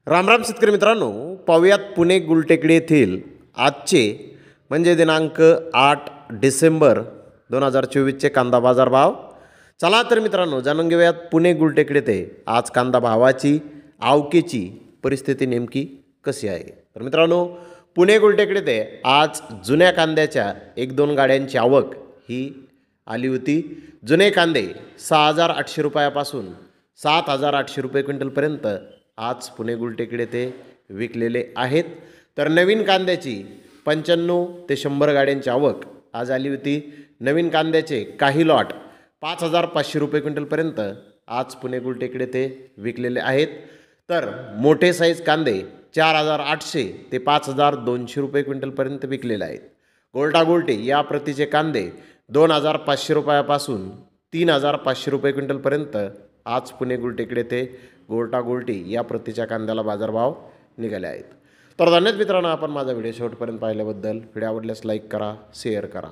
राम राम शेतकरी मित्रांनो, पाहुयात पुणे गुलटेकडी येथील आजचे म्हणजे दिनांक 8 डिसेंबर 2024चे कांदा बाजार भाव. चला तर मित्रांनो, जाणून घेऊयात पुणे गुलटेकडी येथे आज कांदा भावाची आवकेची परिस्थिती नेमकी कशी आहे. तर मित्रांनो, पुणे गुलटेकडी येथे आज जुन्या कांद्याच्या 1-2 गाड्यांची आवक ही आली होती. जुने कांदे 6,800 रुपयापासून 7,800 रुपये क्विंटलपर्यंत आज पुणे गुलटेकडी येथे विकलेले आहेत. तर नवीन कांद्याची 95 ते 100 गाड्यांची आवक आज आली होती. नवीन कांद्याचे काही लॉट 5,500 रुपये क्विंटलपर्यंत आज पुणे गुलटेकडी येथे विकलेले आहेत. तर मोठे साईज कांदे 4,800 ते 5,200 रुपये क्विंटलपर्यंत विकलेले आहेत. गोल्टागोल्टी या प्रतीचे कांदे 2,500 रुपयापासून 3,500 रुपये क्विंटलपर्यंत आज पुणे गुलटेकडी येथे गोल्टागोल्टी या प्रतीच्या कांद्याला बाजारभाव निघाले आहेत. तर धन्यवाद मित्रांनो, आपण माझा व्हिडिओ शेवटपर्यंत पाहिल्याबद्दल. व्हिडिओ आवडल्यास लाईक करा, शेअर करा.